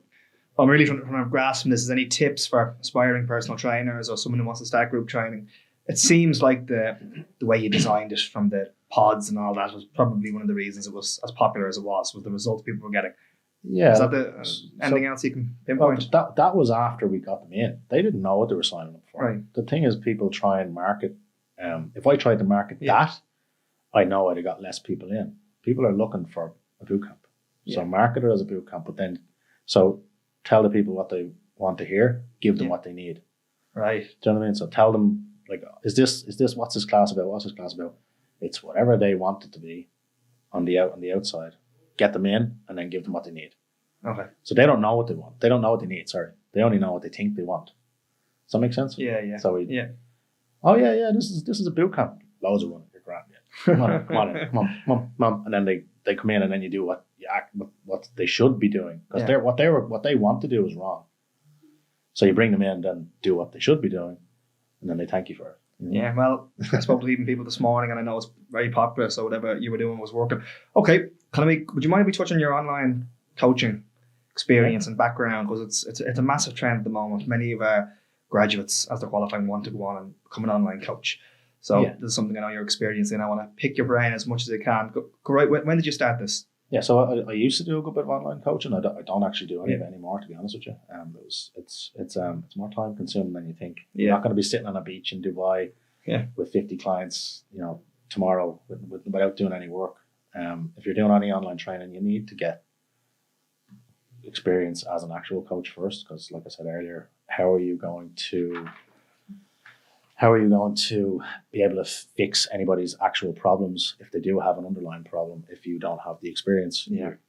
I'm really trying to grasp this. Is any tips for aspiring personal trainers or someone who wants to start group training? It seems like the way you designed it from the pods and all that was probably one of the reasons it was as popular as it was the results people were getting. Yeah. Is that anything else you can pinpoint? Well, that was after we got them in. They didn't know what they were signing up for. Right. The thing is, people try and market. If I tried to market that, I know I'd have got less people in. People are looking for a boot camp. So market it as a boot camp, but then tell the people what they want to hear, give them what they need. Right. Do you know what I mean? So tell them, like, is this what's this class about? What's this class about? It's whatever they want it to be on the outside. Get them in and then give them what they need. Okay. So they don't know what they want. They don't know what they need, sorry. They only know what they think they want. Does that make sense? Yeah. So this is a boot camp. Loads of running, you're grand. Yeah. Come on. And then they come in and then you do what they should be doing. Because what they want to do is wrong. So you bring them in, then do what they should be doing, and then they thank you for it. Yeah, well, I spoke to even people this morning, and I know it's very popular, so whatever you were doing was working. Okay, would you mind if we touch on your online coaching experience and background? Because it's a massive trend at the moment. Many of our graduates, as they're qualifying, want to go on and become an online coach. So this is something I know you're experiencing. I want to pick your brain as much as I can. Go right. When did you start this? Yeah, so I used to do a good bit of online coaching. I don't actually do any of it anymore, to be honest with you. It's more time consuming than you think. You're not going to be sitting on a beach in Dubai with 50 clients, you know, tomorrow without doing any work. If you're doing any online training, you need to get experience as an actual coach first, because, like I said earlier, how are you going to be able to fix anybody's actual problems if they do have an underlying problem if you don't have the experience? You're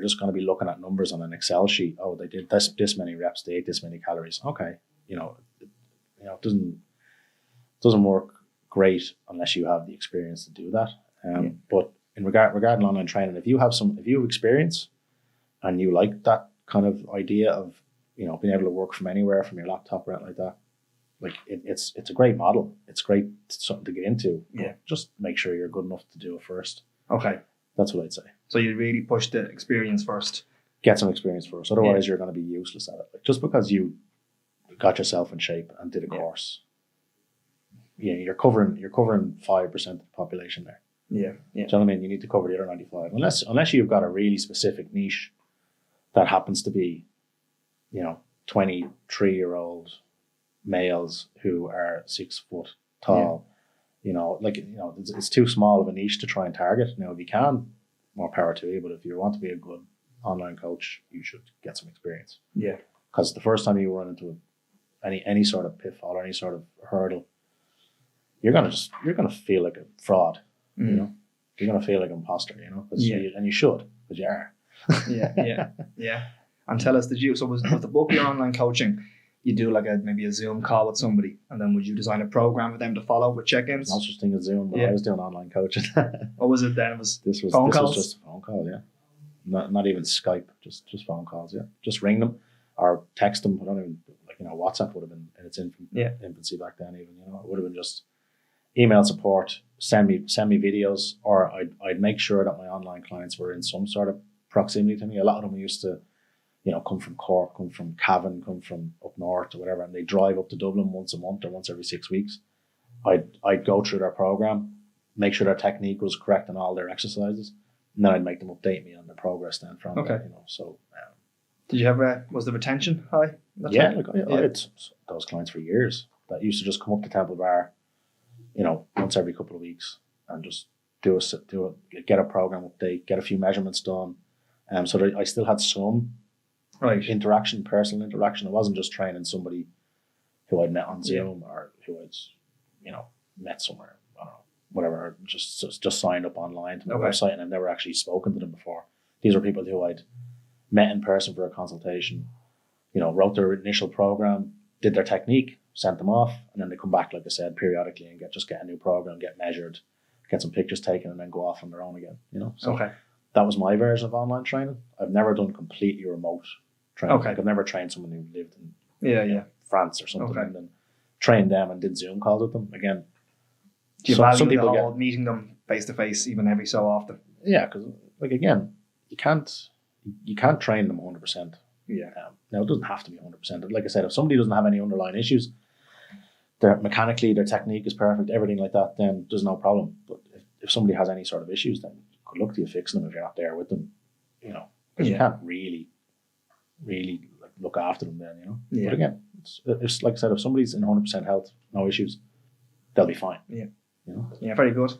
just going to be looking at numbers on an Excel sheet. Oh, they did this many reps, they ate this many calories. Okay, it doesn't work great unless you have the experience to do that. But in regarding online training, if you have experience and you like that kind of idea of being able to work from anywhere, from your laptop or anything like that, like it's a great model. It's great, something to get into. Yeah. Just make sure you're good enough to do it first. Okay. That's what I'd say. So you really push the experience first. Get some experience first. Otherwise, you're going to be useless at it. Like, just because you got yourself in shape and did a course, you're covering 5% of the population there. Yeah. Do you know what I mean? You need to cover the other 95. Unless you've got a really specific niche that happens to be, 23-year-old males who are 6 foot tall. It's too small of a niche to try and target. Now, if you can, more power to you. But if you want to be a good online coach, you should get some experience. Yeah. Because the first time you run into any sort of pitfall or any sort of hurdle, you're gonna feel like a fraud. You're gonna feel like an imposter. And you should, because you are. Yeah. And tell us, was the bulk of your online coaching, you do like maybe a Zoom call with somebody, and then would you design a program for them to follow with check-ins? No such thing as Zoom, but I was doing online coaching. What was it then? This was just a phone call, yeah. Not even Skype, just phone calls, yeah. Just ring them or text them. I don't even WhatsApp would have been in its infancy back then. Even it would have been just email support. Send me videos, or I'd make sure that my online clients were in some sort of proximity to me. A lot of them used to, come from Cork, come from Cavan, come from up north or whatever, and they drive up to Dublin once a month or once every 6 weeks. I'd go through their program, make sure their technique was correct in all their exercises, and then I'd make them update me on the progress then from there. So. Did you have was the retention high? I had those clients for years that used to just come up to Temple Bar, once every couple of weeks and just get a program update, get a few measurements done. So I still had some personal interaction. I wasn't just training somebody who I'd met on Zoom or who I'd, met somewhere, I don't know, whatever, or just signed up online to my website and I'd never actually spoken to them before. These were people who I'd met in person for a consultation, wrote their initial program, did their technique, sent them off, and then they come back, like I said, periodically and get a new program, get measured, get some pictures taken, and then go off on their own again. So that was my version of online training. I've never done completely remote training. Like I've never trained someone who lived in France or something and then trained them and did Zoom calls with them. Again, do you value meeting them face to face even every so often. Yeah, because like again, you can't train them 100%. Yeah. Now it doesn't have to be 100%. Like I said, if somebody doesn't have any underlying issues, their technique is perfect, everything like that, then there's no problem. But if somebody has any sort of issues, then good luck to you fixing them if you're not there with them, because you can't really like, look after them then, Yeah. But again, it's like I said, if somebody's in 100% health, no issues, they'll be fine. Yeah. You know? Yeah, very good.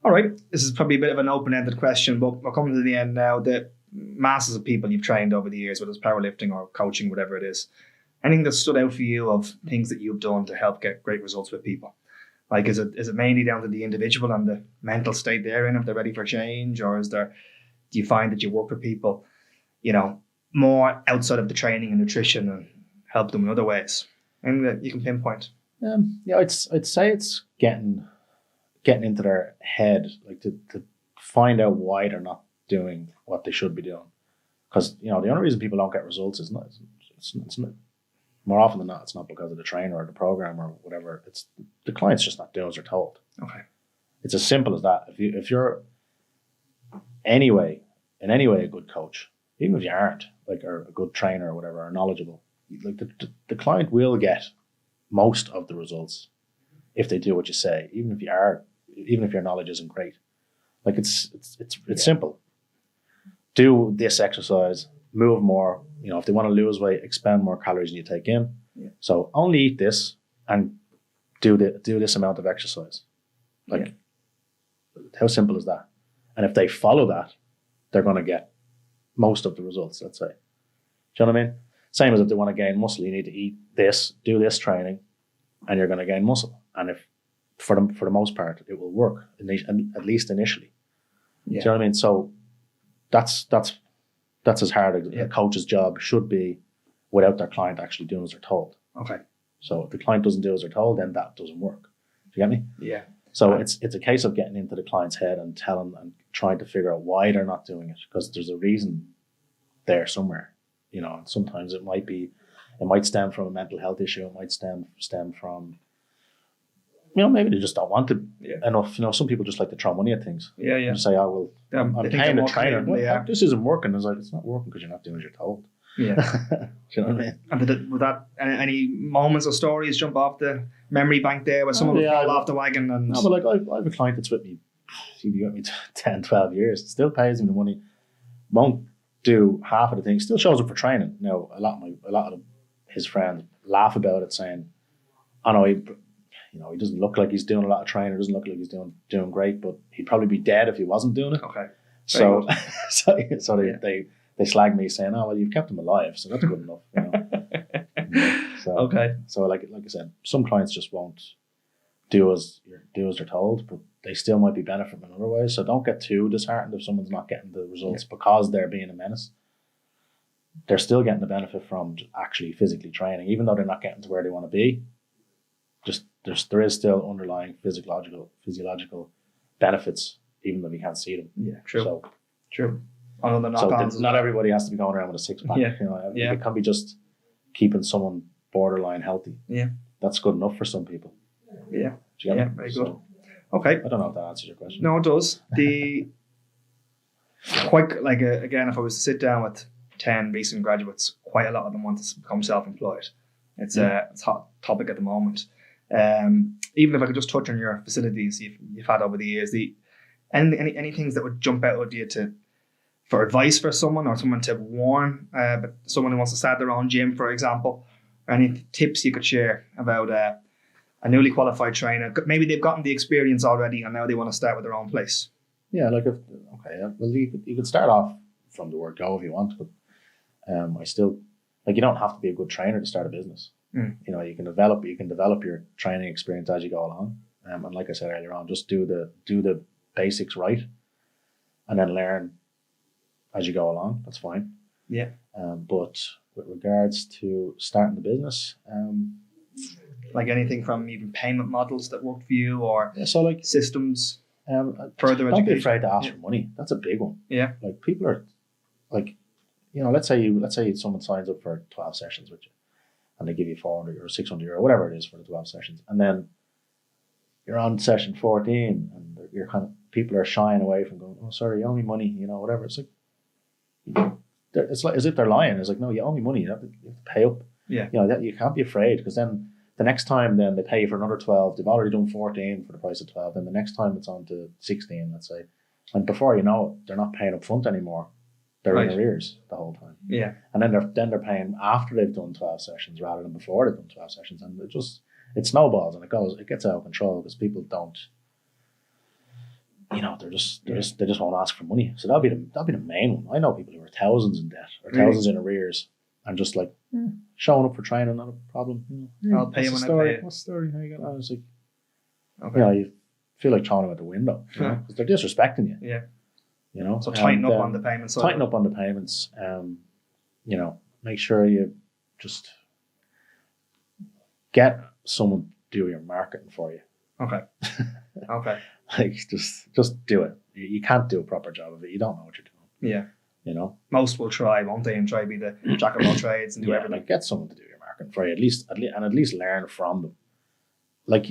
All right, this is probably a bit of an open-ended question, but we're coming to the end now. The masses of people you've trained over the years, whether it's powerlifting or coaching, whatever it is, anything that stood out for you of things that you've done to help get great results with people? Like, is it mainly down to the individual and the mental state they're in, if they're ready for change, or do you find that you work with people, more outside of the training and nutrition and help them in other ways? And that you can pinpoint. I'd say it's getting into their head, like to find out why they're not doing what they should be doing. Because the only reason people don't get results is it's not, more often than not, it's not because of the trainer or the program or whatever. It's the client's just not doing as they're told. Okay. It's as simple as that. If you're in any way a good coach, even if you aren't, like, or a good trainer or whatever, or knowledgeable, like the client will get most of the results if they do what you say, even if your knowledge isn't great. Like it's simple. Do this exercise, move more. If they want to lose weight, expend more calories than you take in. Yeah. So only eat this and do this amount of exercise. Like, how simple is that? And if they follow that, they're going to get most of the results, let's say. Do you know what I mean? Same as if they want to gain muscle, you need to eat this, do this training, and you're going to gain muscle. And if for the most part, it will work, at least initially. Yeah. Do you know what I mean? So that's as hard as a coach's job should be, without their client actually doing as they're told. Okay. So if the client doesn't do as they're told, then that doesn't work. Do you get me? Yeah. So it's a case of getting into the client's head and telling and trying to figure out why they're not doing it, because there's a reason there somewhere. And sometimes it might stem from a mental health issue. It might stem from, maybe they just don't want to enough. Some people just like to throw money at things. Yeah. And say, oh, well, I'm paying the trainer. Well, this isn't working. It's like, it's not working because you're not doing as you're told. Yeah. Do you know what I mean? And was that any moments or stories jump off the memory bank there where someone would fall off the wagon? And no, but like I have a client that's with me. He's been with me 10, 12 years. Still pays me the money. Won't do half of the things. Still shows up for training. Now, a lot of his friends laugh about it, saying, "I know he doesn't look like he's doing a lot of training. Doesn't look like he's doing great, but he'd probably be dead if he wasn't doing it." Okay. So they slag me, saying, "Oh, well, you've kept him alive, so that's good enough." So okay. So like I said, some clients just won't do as they're told, but they still might be benefiting in other ways. So don't get too disheartened if someone's not getting the results because they're being a menace. They're still getting the benefit from actually physically training, even though they're not getting to where they want to be. Just there is still underlying physiological benefits, even though we can't see them. Yeah, true. So true. Not everybody has to be going around with a six pack. Yeah. It can be just keeping someone borderline healthy. Yeah, that's good enough for some people. Yeah. Do you get me? Very good. Okay. I don't know if that answers your question. No, it does. Again, if I was to sit down with 10 recent graduates, quite a lot of them want to become self-employed. It's a hot topic at the moment. Even if I could just touch on your facilities you've had over the years, any things that would jump out at you for advice for someone, or someone to warn, but someone who wants to start their own gym, for example, or any tips you could share about a newly qualified trainer? Maybe they've gotten the experience already and now they want to start with their own place. Yeah, you could start off from the word go if you want, but I still, you don't have to be a good trainer to start a business. You can develop your training experience as you go along. And like I said earlier on, just do the basics right, and then learn as you go along. That's fine. Yeah. But with regards to starting the business, like anything from even payment models that work for you, or systems, further education. Don't be afraid to ask for money. That's a big one. Yeah. Like, people are let's say someone signs up for 12 sessions with you, and they give you 400 or 600 euro, whatever it is, for the 12 sessions, and then you're on session 14 and you're kind of people are shying away from going, oh, sorry, you owe me money, whatever. It's like as if they're lying. It's like, no, you owe me money. You have to pay up. Yeah. That you can't be afraid, because then the next time then they pay you for another 12. They've already done 14 for the price of 12. Then the next time it's on to 16, let's say. And before you know it, they're not paying up front anymore. They're in arrears the whole time. Yeah. And then they're paying after they've done 12 sessions rather than before they've done 12 sessions. And it snowballs and it gets out of control because people don't, they just won't ask for money. So that'll be the main one. I know people who are thousands in debt or thousands in arrears and just like showing up for training, not a problem. I'll pay you when I pay you. What's the story? How you got on? It's like, Okay. you feel like throwing them out the window because they're disrespecting you. Yeah. So tighten up on the payments. Tighten up on the payments. Make sure you just get someone to do your marketing for you. Okay. Okay. Like just do it. You can't do a proper job of it. You don't know what you're doing. Yeah. Most will try, won't they, and try to be the jack of all trades and do everything. Like get someone to do your marketing for you, at least learn from them. Like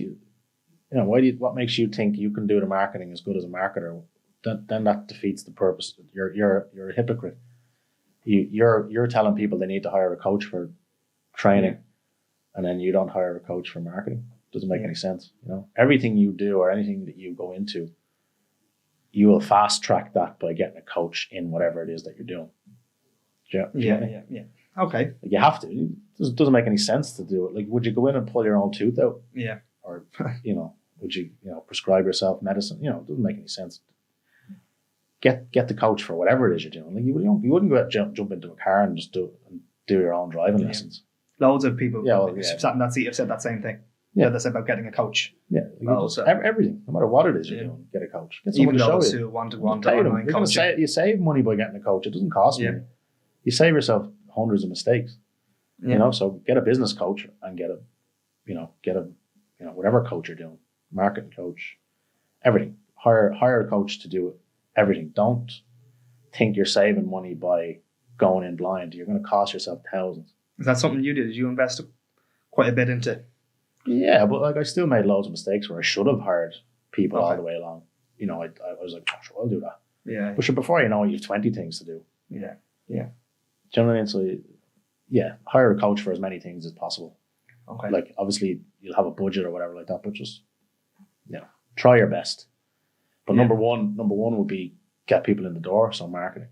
what makes you think you can do the marketing as good as a marketer? Then that defeats the purpose. You're a hypocrite. You're telling people they need to hire a coach for training, and then you don't hire a coach for marketing. Doesn't make any sense. Everything you do or anything that you go into, you will fast track that by getting a coach in whatever it is that you're doing. Yeah. Okay. Like you have to. It doesn't make any sense to do it. Like, would you go in and pull your own tooth out? Yeah. Or would you prescribe yourself medicine? It doesn't make any sense. Get the coach for whatever it is you're doing. Like you wouldn't go out jump into a car and just do your own driving lessons. Loads of people have said that same thing. Yeah, that's about getting a coach. Yeah, everything, no matter what it is you're doing, get a coach. Get someone even to those show you. who want to Pay them. online You're going coaching. to you save money by getting a coach. It doesn't cost money. You save yourself hundreds of mistakes. So get a business coach and get a whatever coach you're doing, marketing coach, everything. Hire a coach to do everything. Don't think you're saving money by going in blind. You're going to cost yourself thousands. Is that something you did? Did you invest quite a bit into? Yeah, but I still made loads of mistakes where I should have hired people all the way along. I was like, oh, sure, I'll do that. Yeah. But before you know it, you have 20 things to do. Yeah. Do you know what I mean? So, hire a coach for as many things as possible. Okay. Like, obviously, you'll have a budget or whatever like that, but just, try your best. But number one would be get people in the door, so marketing.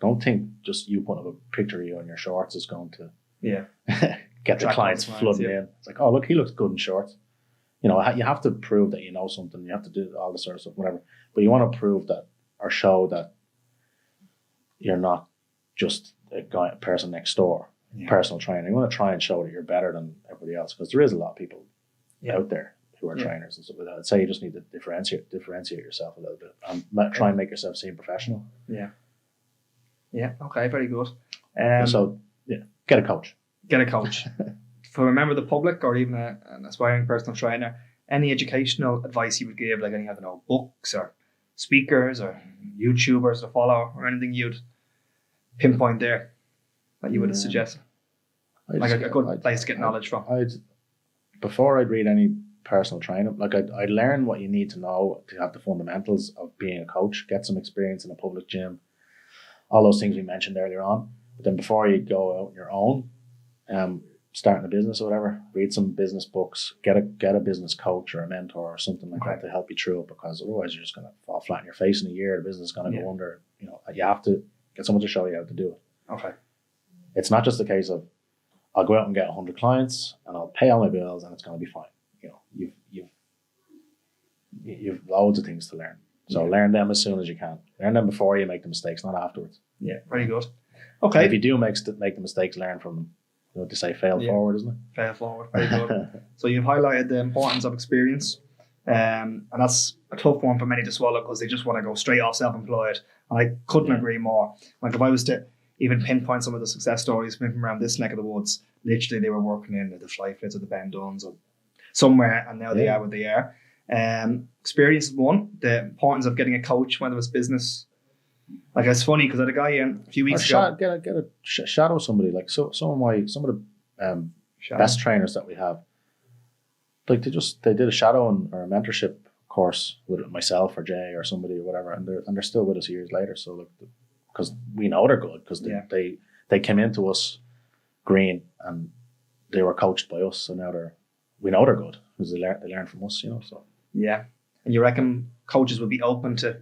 Don't think just you putting up a picture of you in your shorts is going to get the clients flooding in. It's like, oh, look, he looks good in shorts. You have to prove that you know something. You have to do all this sort of stuff, whatever. But you want to prove that or show that you're not just a person next door, personal trainer. You want to try and show that you're better than everybody else, because there is a lot of people out there who are trainers and stuff like that. I'd say you just need to differentiate yourself a little bit and try and make yourself seem professional. Yeah. Yeah. Okay. Very good. Get a coach. Get a coach. For a member of the public or even an aspiring personal trainer, any educational advice you would give, like any, books or speakers or YouTubers to follow or anything you'd pinpoint there that you would suggest? Like a good place to get knowledge from. Before I'd read any personal training, I'd learn what you need to know to have the fundamentals of being a coach, get some experience in a public gym, all those things we mentioned earlier on. But then before you go out on your own, starting a business or whatever, read some business books, get a business coach or a mentor or something like that to help you through it, because otherwise you're just going to fall flat in your face in a year. The business is going to go under. You have to get someone to show you how to do it. Okay. It's not just a case of I'll go out and get 100 clients and I'll pay all my bills and it's going to be fine. You've loads of things to learn. So learn them as soon as you can. Learn them before you make the mistakes, not afterwards. Yeah, very good. Okay. And if you do make the mistakes, learn from them. What they say, fail forward, isn't it? Fail forward, very good. So you've highlighted the importance of experience, and that's a tough one for many to swallow because they just want to go straight off self-employed. And I couldn't agree more. Like if I was to even pinpoint some of the success stories from around this neck of the woods, literally they were working in the Flyfits or the Ben Duns or somewhere, and now they are where they are. Experience is one. The importance of getting a coach, whether it's business. Like it's funny because I had a guy in a few weeks ago. Get a shadow somebody, like some of the best trainers that we have. Like they did a shadow or a mentorship course with myself or Jay or somebody or whatever, and they're still with us years later. So like, because we know they're good, because they came into us green and they were coached by us, so now we know they're good because they learn from us, So yeah, and you reckon coaches would be open to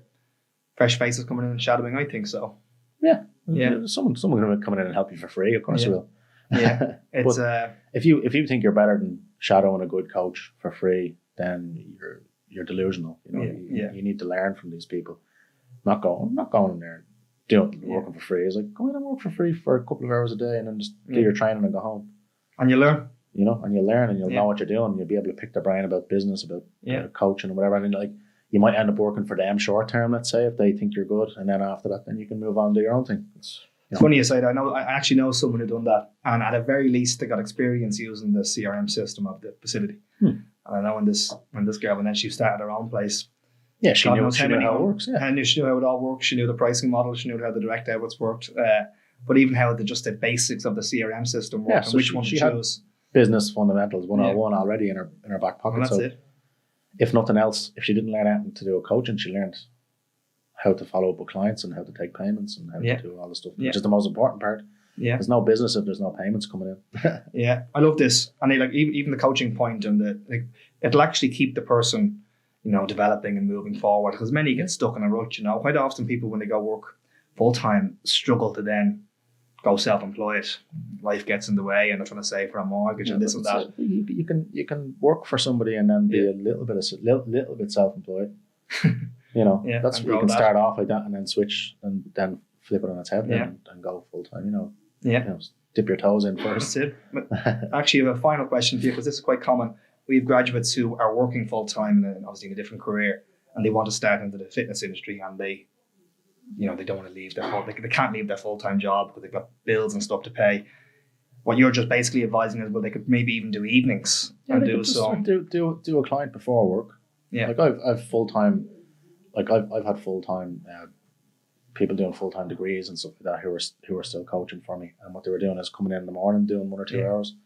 fresh faces coming in and shadowing? I think so. Yeah. Someone going to come in and help you for free. Of course, you will. Yeah, it's if you think you're better than shadowing a good coach for free, then you're delusional. You need to learn from these people. I'm not going in there working for free. It's like, go in and work for free for a couple of hours a day and then just do your training and go home. And you learn. And you'll learn and you'll know what you're doing. You'll be able to pick their brain about business, about coaching and whatever. And like, you might end up working for them short term, let's say, if they think you're good, and then after that, then you can move on and do your own thing. It's funny you say that. I actually know someone who done that, and at the very least, they got experience using the CRM system of the facility. And I know when this girl, and then she started her own place. Yeah, she knew how it works. Yeah, and she knew how it all works. She knew the pricing model. She knew how the direct debits worked. But even how the basics of the CRM system worked, and which one to choose. Business fundamentals 101 already in her back pocket. Well, that's it. If nothing else, if she didn't learn anything to do a coaching, she learned how to follow up with clients and how to take payments and how to do all the stuff, which is the most important part. Yeah, there's no business if there's no payments coming in. Yeah, I love this, and even the coaching point and it'll actually keep the person, developing and moving forward, because many get stuck in a rut. Quite often people when they go work full time struggle to then go self-employed. Life gets in the way, and they're trying to save for a mortgage and this and that. You can work for somebody and then be a little bit self-employed. That's where you can start off like that and then switch and then flip it on its head and go full time. Dip your toes in first. That's it. Actually, I have a final question for you, because this is quite common. We have graduates who are working full time and obviously in a different career, and they want to start into the fitness industry, and they don't want to leave they can't leave their full-time job because they've got bills and stuff to pay. What you're just basically advising is, well, they could maybe even do evenings and do a client before work. Yeah, like I've full-time, like I've had full-time people doing full-time degrees and stuff like that who were still coaching for me, and what they were doing is coming in the morning doing 1 or 2 hours,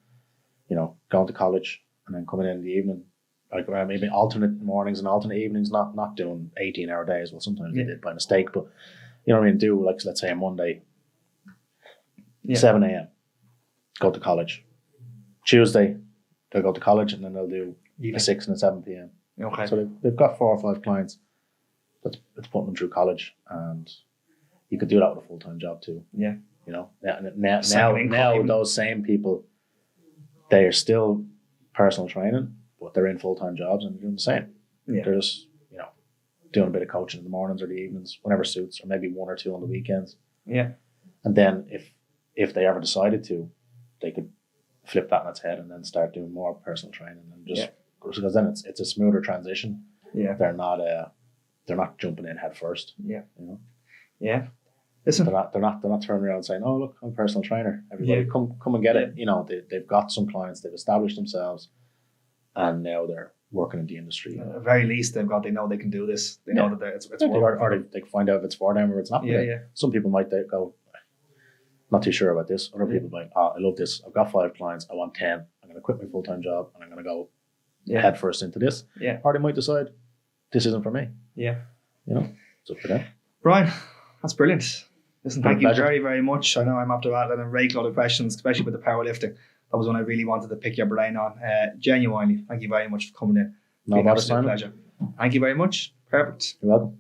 going to college and then coming in the evening. Like maybe alternate mornings and alternate evenings, not doing 18-hour days. Well, sometimes they did by mistake, but you know what I mean. Do like, let's say a Monday, 7 a.m. go to college. Tuesday they'll go to college and then they'll do a 6 and a 7 p.m. Okay. So they've got 4 or 5 clients. That's putting them through college, and you could do that with a full-time job too. Yeah. Now those same people, they are still personal training, but they're in full-time jobs and they're doing the same. Yeah. They're just, doing a bit of coaching in the mornings or the evenings, whenever suits, or maybe 1 or 2 on the weekends. Yeah. And then if they ever decided to, they could flip that on its head and then start doing more personal training and just because then it's a smoother transition. Yeah. They're not jumping in head first. Yeah. Yeah. Listen, they're not turning around saying, "Oh, look, I'm a personal trainer. Everybody, come and get it." They've got some clients, they've established themselves, and now they're working in the industry. At the very least, they know they can do this. They know that it's or they can find out if it's for them or it's not for them. Some people might go, not too sure about this. Other people might, I love this. I've got 5 clients. I want 10. I'm going to quit my full-time job and I'm going to go head first into this. Yeah. Or they might decide this isn't for me. Yeah. It's up to them. Brian, that's brilliant. Listen, thank you very, very much. I know I'm after that and a great lot of questions, especially with the powerlifting. That was one I really wanted to pick your brain on. Genuinely, thank you very much for coming in. No bother, Pleasure. Thank you very much. Perfect. You're welcome.